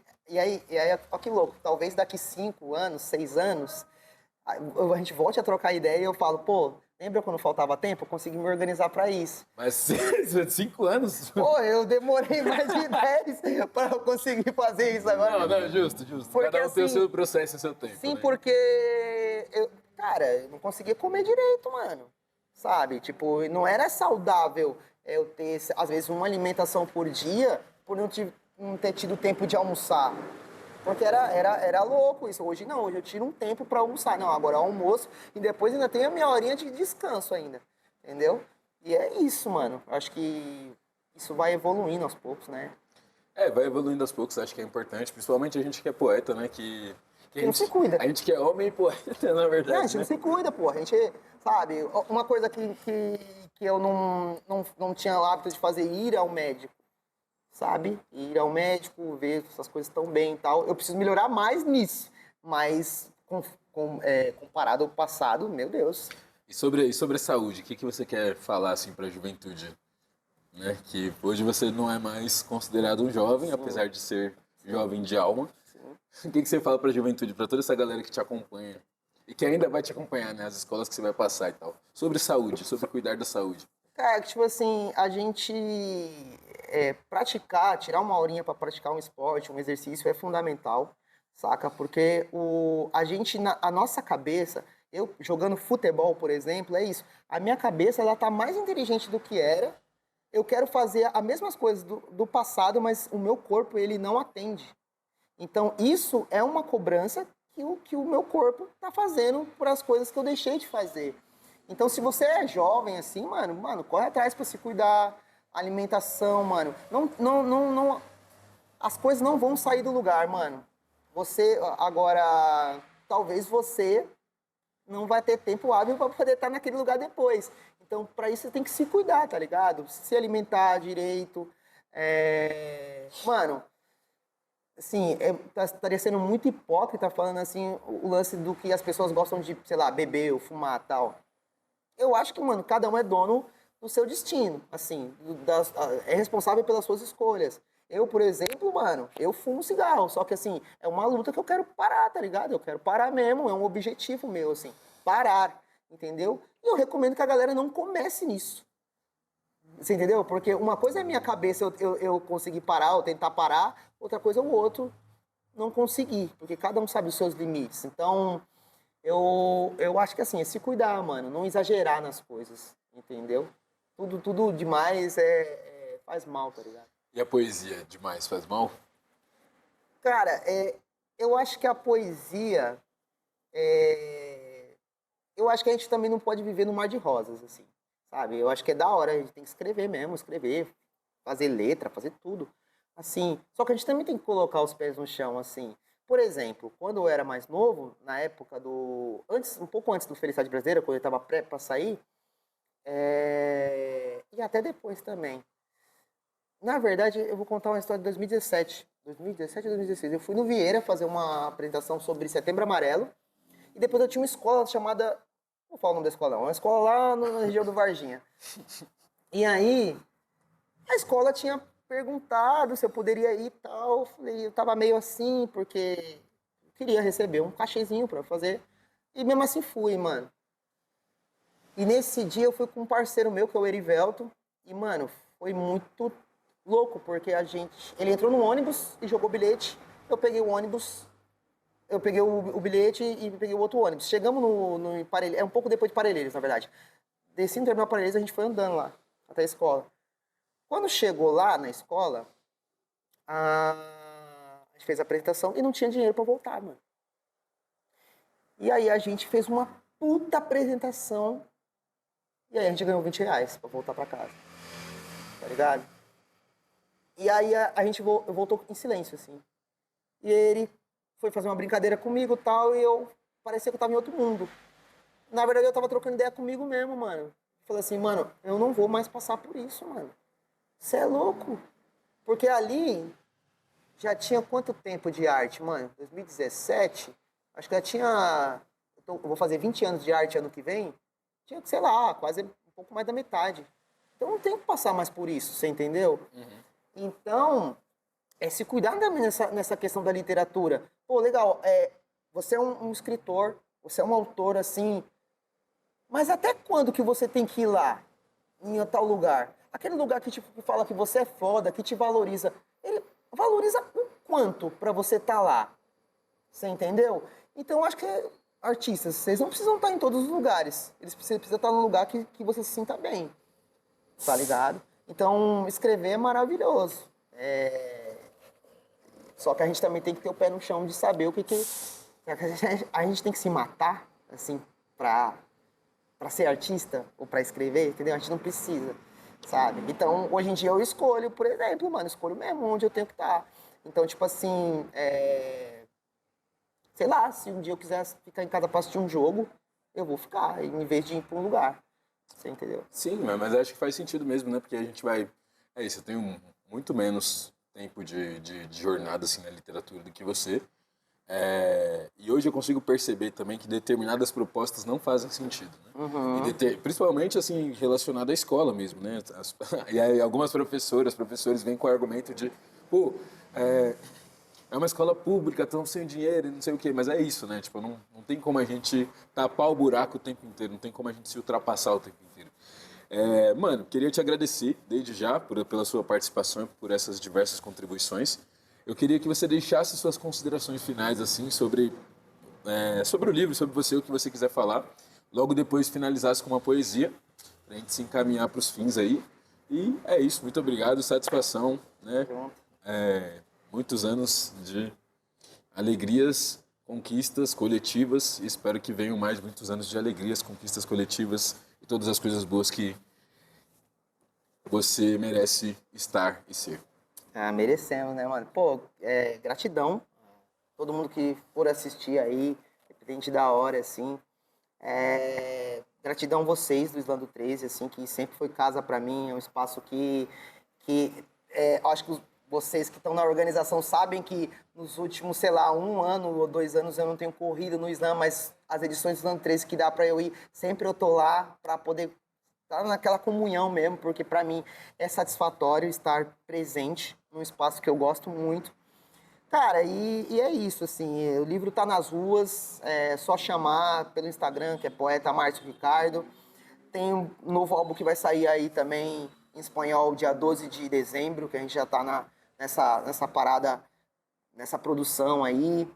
ó que louco, talvez daqui 5 anos, 6 anos, a gente volte a trocar ideia e eu falo, pô, lembra quando faltava tempo? Eu consegui me organizar pra isso. Mas 5 anos? Pô, eu demorei mais de 10 pra eu conseguir fazer isso agora. Não, justo. Porque, Cada um tem o seu processo e o seu tempo. Sim, né? porque, eu não conseguia comer direito, mano. Sabe? Tipo, não era saudável eu ter, às vezes, uma alimentação por dia por não ter tido tempo de almoçar. Porque era louco isso. Hoje não, hoje eu tiro um tempo pra almoçar. Não, agora é almoço e depois ainda tem a minha horinha de descanso ainda. Entendeu? E é isso, mano. Acho que isso vai evoluindo aos poucos, né? Vai evoluindo aos poucos, acho que é importante, principalmente a gente que é poeta, né? Que Quem não se cuida. a gente que é homem e poeta, na Não, a verdade, gente né? não se cuida, pô. A gente, sabe, uma coisa que eu não tinha o hábito de fazer, ir ao médico, sabe? Ir ao médico, ver se essas coisas estão bem e tal. Eu preciso melhorar mais nisso. Mas, comparado ao passado, meu Deus. E sobre a saúde, o que você quer falar, assim, pra juventude? Né? Que hoje você não é mais considerado um jovem, Sim, apesar de ser jovem de alma. sim. O que você fala pra juventude, pra toda essa galera que te acompanha? E que ainda vai te acompanhar, né? As escolas que você vai passar e tal. Sobre saúde, sobre cuidar da saúde. Cara, que, tipo assim, a gente praticar, tirar uma horinha pra praticar um esporte, um exercício é fundamental, saca? Porque a gente, a nossa cabeça, eu jogando futebol, por exemplo, é isso. A minha cabeça, ela tá mais inteligente do que era. Eu quero fazer as mesmas coisas do passado, mas o meu corpo, ele não atende. Então, isso é uma cobrança que o meu corpo tá fazendo por as coisas que eu deixei de fazer. Então, se você é jovem assim, mano, corre atrás para se cuidar, alimentação, mano. Não, as coisas não vão sair do lugar, mano. Você, agora, talvez você não vai ter tempo hábil para poder estar naquele lugar depois. Então, para isso, você tem que se cuidar, tá ligado? Se alimentar direito. Mano, assim, estaria sendo muito hipócrita falando assim o lance do que as pessoas gostam de, sei lá, beber ou fumar tal. Eu acho que, mano, cada um é dono do seu destino, assim, é responsável pelas suas escolhas. Eu, por exemplo, mano, eu fumo cigarro, só que, assim, é uma luta que eu quero parar, tá ligado? Eu quero parar mesmo, é um objetivo meu, assim, parar, entendeu? E eu recomendo que a galera não comece nisso. Você entendeu? Porque uma coisa é minha cabeça eu conseguir parar, ou tentar parar, outra coisa é o outro não conseguir, porque cada um sabe os seus limites. Então, eu acho que assim, é se cuidar, mano, não exagerar nas coisas, entendeu? Tudo demais faz mal, tá ligado? E a poesia, demais, faz mal? Cara, eu acho que a poesia, eu acho que a gente também não pode viver no mar de rosas, assim, sabe? Eu acho que é da hora, a gente tem que escrever mesmo, escrever, fazer letra, fazer tudo, assim. Só que a gente também tem que colocar os pés no chão, assim. Por exemplo, quando eu era mais novo, na época um pouco antes do Felicidade Brasileira, quando eu estava pré para sair, e até depois também. Na verdade, eu vou contar uma história de 2017. 2017 ou 2016. Eu fui no Vieira fazer uma apresentação sobre Setembro Amarelo. E depois eu tinha uma escola chamada. Não vou falar o nome da escola, não. Uma escola lá na região do Varginha. E aí, a escola tinha perguntado se eu poderia ir e tal. Eu falei, eu tava meio assim, porque eu queria receber um cachezinho pra fazer. E mesmo assim fui, mano. E nesse dia eu fui com um parceiro meu, que é o Erivelto. E, mano, foi muito louco, porque ele entrou no ônibus e jogou bilhete. Eu peguei o ônibus, eu peguei o bilhete e peguei o outro ônibus. Chegamos no Parelheiros, um pouco depois de Parelheiros, na verdade. Desci no terminal Parelheiros, a gente foi andando lá, até a escola. Quando chegou lá na escola, a gente fez a apresentação e não tinha dinheiro pra voltar, mano. E aí a gente fez uma puta apresentação e aí a gente ganhou R$ 20 pra voltar pra casa, tá ligado? E aí a gente voltou em silêncio, assim. E ele foi fazer uma brincadeira comigo e tal, e parecia que eu tava em outro mundo. Na verdade, eu tava trocando ideia comigo mesmo, mano. Falei assim, mano, eu não vou mais passar por isso, mano. Você é louco. Porque ali já tinha quanto tempo de arte, mano? 2017? Acho que já tinha. Eu vou fazer 20 anos de arte ano que vem. Tinha, sei lá, quase um pouco mais da metade. Então não tem que passar mais por isso, você entendeu? Então, se cuidar também nessa questão da literatura. Pô, legal, você é um escritor, você é um autor, assim, mas até quando que você tem que ir lá, em tal lugar? Aquele lugar que fala que você é foda, que te valoriza, ele valoriza o quanto pra você estar lá? Você entendeu? Então, eu acho que artistas, vocês não precisam estar em todos os lugares. Você precisa estar num lugar que você se sinta bem, tá ligado? Então, escrever é maravilhoso. Só que a gente também tem que ter o pé no chão de saber o que a gente tem que se matar, assim, pra ser artista ou pra escrever, entendeu? A gente não precisa, sabe? Então, hoje em dia eu escolho, por exemplo, mano, escolho mesmo onde eu tenho que estar. Então, tipo assim, sei lá, se um dia eu quiser ficar em casa pra assistir um jogo, eu vou ficar, em vez de ir pra um lugar. Você entendeu? Sim, mas acho que faz sentido mesmo, né? Porque a gente vai... É isso, eu tenho muito menos tempo de jornada, assim, na literatura do que você. E hoje eu consigo perceber também que determinadas propostas não fazem sentido, né? Principalmente, assim, relacionado à escola mesmo, né? E aí algumas professores vêm com o argumento de, pô, é uma escola pública, estão sem dinheiro e não sei o quê, mas é isso, né? Tipo, não tem como a gente tapar o buraco o tempo inteiro, não tem como a gente se ultrapassar o tempo inteiro. Mano, queria te agradecer desde já pela sua participação, por essas diversas contribuições. Eu queria que você deixasse suas considerações finais, assim, sobre o livro, sobre você, o que você quiser falar. Logo depois finalizasse com uma poesia, pra gente se encaminhar para os fins aí. E é isso, muito obrigado, satisfação, né? Muitos anos de alegrias, conquistas coletivas, e espero que venham mais muitos anos de alegrias, conquistas coletivas e todas as coisas boas que você merece estar e ser. Ah, merecemos, né, mano? Pô, gratidão. Todo mundo que for assistir aí, independente da hora, assim. Gratidão vocês do Islando 13, assim, que sempre foi casa pra mim. É um espaço que acho que vocês que estão na organização sabem que nos últimos, sei lá, 1 ano ou 2 anos eu não tenho corrido no Slam, mas as edições do Islando 13 que dá pra eu ir, sempre eu tô lá pra poder estar naquela comunhão mesmo, porque pra mim é satisfatório estar presente num espaço que eu gosto muito. Cara, e é isso, assim, o livro tá nas ruas, é só chamar pelo Instagram, que é Poeta Márcio Ricardo. Tem um novo álbum que vai sair aí também em espanhol, dia 12 de dezembro, que a gente já tá nessa parada, nessa produção aí.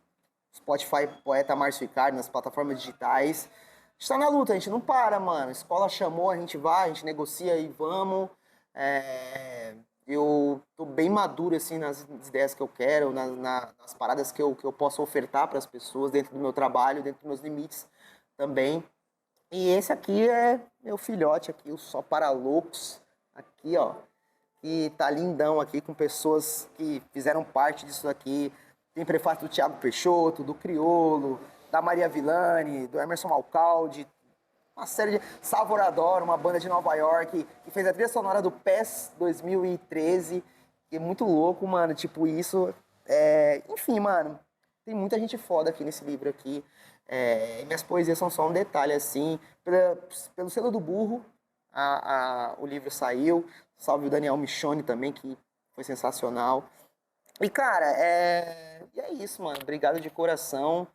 Spotify, Poeta Márcio Ricardo, nas plataformas digitais. A gente tá na luta, a gente não para, mano. A escola chamou, a gente vai, a gente negocia e vamos. Eu tô bem maduro, assim, nas ideias que eu quero, nas paradas que eu posso ofertar para as pessoas, dentro do meu trabalho, dentro dos meus limites também. E esse aqui é meu filhote aqui, o Só Para Loucos, aqui, ó, que tá lindão aqui, com pessoas que fizeram parte disso aqui. Tem prefácio do Thiago Peixoto, do Criolo, da Maria Villani, do Emerson Malcaldi, uma série de... Savorador, uma banda de Nova York, que fez a trilha sonora do PES 2013, que é muito louco, mano, tipo, isso... Enfim, mano, tem muita gente foda aqui nesse livro aqui. Minhas poesias são só um detalhe, assim. Pelo selo do Burro, o livro saiu. Salve o Daniel Michone também, que foi sensacional. E, cara, e é isso, mano. Obrigado de coração.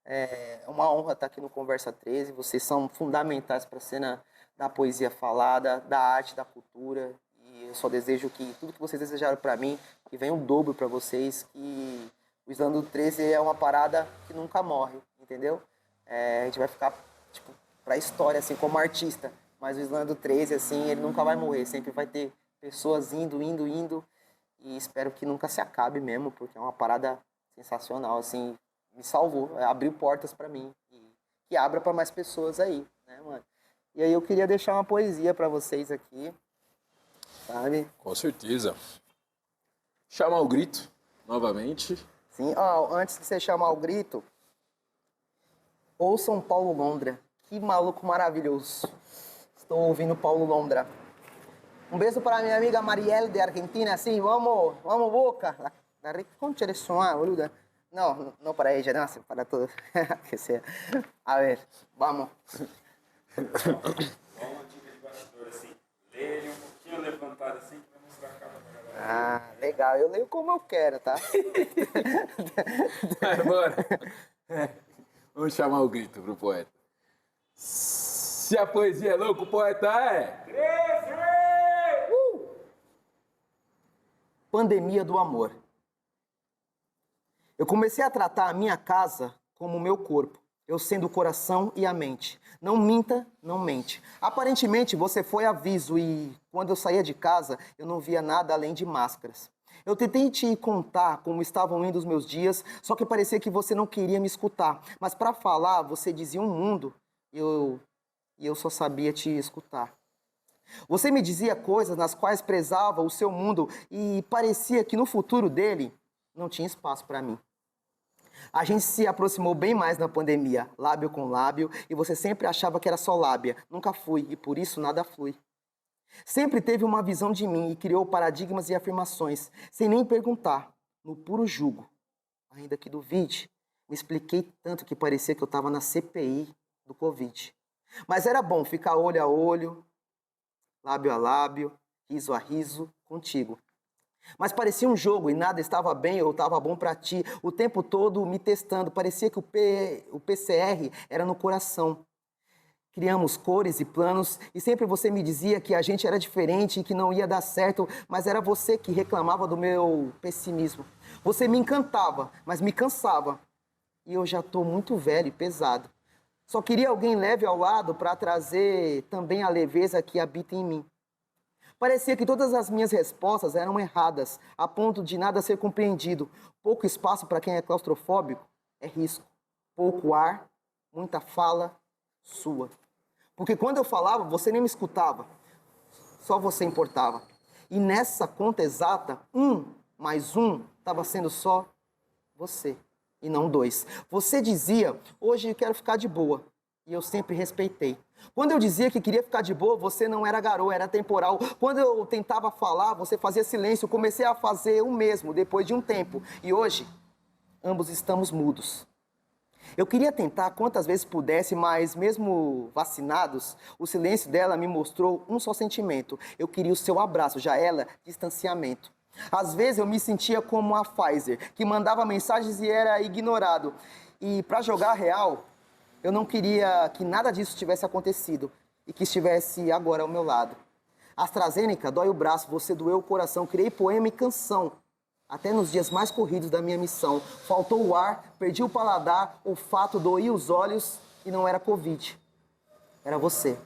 É uma honra estar aqui no Conversa 13. Vocês são fundamentais para a cena da poesia falada, da arte, da cultura. E eu só desejo que tudo que vocês desejaram para mim, que venha um dobro para vocês, que o Islando 13 é uma parada que nunca morre, entendeu? A gente vai ficar, tipo, pra história, assim, como artista. Mas o Islando 13, assim, ele nunca vai morrer. Sempre vai ter pessoas indo. E espero que nunca se acabe mesmo, porque é uma parada sensacional, assim. Me salvou, abriu portas pra mim. E que abra pra mais pessoas aí, né, mano? E aí eu queria deixar uma poesia pra vocês aqui, sabe? Com certeza. Chamar o grito, novamente. Sim, antes de você chamar o grito, ouçam Paulo Londra. Que maluco maravilhoso. Estou ouvindo Paulo Londra. Um beijo para minha amiga Marielle de Argentina, assim, vamos Boca. La reconcha de su madre, boluda. No para ella, no, para todos. Que sea. A ver, vamos. Uma dica de bastidor, assim, lê ele um pouquinho levantado assim, que vai mostrar a capa pra galera. Ah, legal. Eu leio como eu quero, tá? Bora. Vamos chamar o grito pro poeta. Se a poesia é louca, o poeta é... 13! Pandemia do amor. Eu comecei a tratar a minha casa como o meu corpo, eu sendo o coração e a mente. Não minta, não mente. Aparentemente você foi aviso e quando eu saía de casa eu não via nada além de máscaras. Eu tentei te contar como estavam indo os meus dias, só que parecia que você não queria me escutar. Mas para falar, você dizia um mundo e eu só sabia te escutar. Você me dizia coisas nas quais prezava o seu mundo e parecia que no futuro dele não tinha espaço para mim. A gente se aproximou bem mais na pandemia, lábio com lábio, e você sempre achava que era só lábia. Nunca fui, e por isso nada flui. Sempre teve uma visão de mim e criou paradigmas e afirmações, sem nem perguntar, no puro jugo. Ainda que duvide, me expliquei tanto que parecia que eu estava na CPI do Covid. Mas era bom ficar olho a olho, lábio a lábio, riso a riso, contigo. Mas parecia um jogo e nada estava bem ou estava bom para ti, o tempo todo me testando. Parecia que o PCR era no coração. Criamos cores e planos e sempre você me dizia que a gente era diferente e que não ia dar certo, mas era você que reclamava do meu pessimismo. Você me encantava, mas me cansava. E eu já estou muito velho e pesado. Só queria alguém leve ao lado para trazer também a leveza que habita em mim. Parecia que todas as minhas respostas eram erradas, a ponto de nada ser compreendido. Pouco espaço para quem é claustrofóbico é risco. Pouco ar, muita fala sua. Porque quando eu falava, você nem me escutava. Só você importava. E nessa conta exata, 1 mais 1 estava sendo só você, e não 2. Você dizia, hoje eu quero ficar de boa. E eu sempre respeitei. Quando eu dizia que queria ficar de boa, você não era garoto, era temporal. Quando eu tentava falar, você fazia silêncio. Eu comecei a fazer o mesmo depois de um tempo. E hoje, ambos estamos mudos. Eu queria tentar quantas vezes pudesse, mas mesmo vacinados, o silêncio dela me mostrou um só sentimento. Eu queria o seu abraço, já ela, distanciamento. Às vezes eu me sentia como a Pfizer, que mandava mensagens e era ignorado. E para jogar real, eu não queria que nada disso tivesse acontecido e que estivesse agora ao meu lado. AstraZeneca dói o braço, você doeu o coração, criei poema e canção. Até nos dias mais corridos da minha missão. Faltou o ar, perdi o paladar, o olfato, doía os olhos e não era Covid. Era você.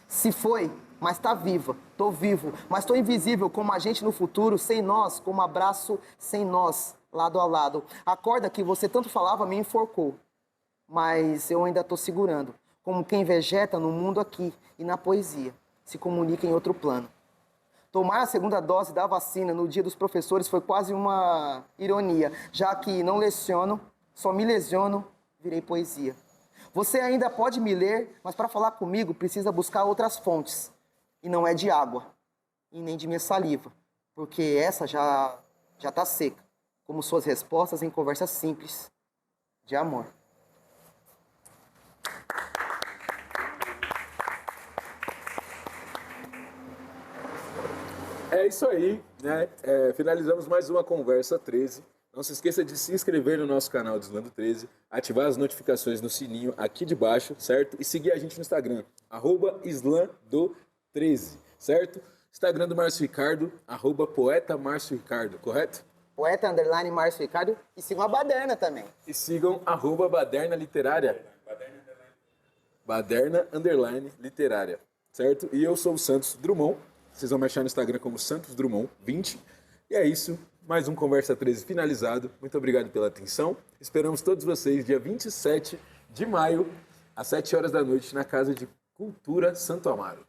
Se foi, mas tá viva. Tô vivo, mas tô invisível como a gente no futuro, sem nós, como abraço sem nós, lado a lado. A corda que você tanto falava me enforcou. Mas eu ainda tô segurando. Como quem vegeta no mundo aqui e na poesia. Se comunica em outro plano. Tomar a segunda dose da vacina no dia dos professores foi quase uma ironia, já que não leciono, só me lesiono, virei poesia. Você ainda pode me ler, mas para falar comigo precisa buscar outras fontes. E não é de água, e nem de minha saliva, porque essa já tá seca, como suas respostas em conversas simples de amor. É isso aí, né? Finalizamos mais uma Conversa 13. Não se esqueça de se inscrever no nosso canal do Islando 13, ativar as notificações no sininho aqui de baixo, certo? E seguir a gente no Instagram, @Islando13, certo? Instagram do Márcio Ricardo, @Poeta Márcio Ricardo, correto? Poeta _ Márcio Ricardo e sigam a Baderna também. E sigam @Baderna Literária. Baderna _ Literária, certo? E eu sou o Santos Drummond. Vocês vão me achar no Instagram como Santos Drummond 20. E é isso. Mais um Conversa 13 finalizado. Muito obrigado pela atenção. Esperamos todos vocês dia 27 de maio, às 7 horas da noite, na Casa de Cultura Santo Amaro.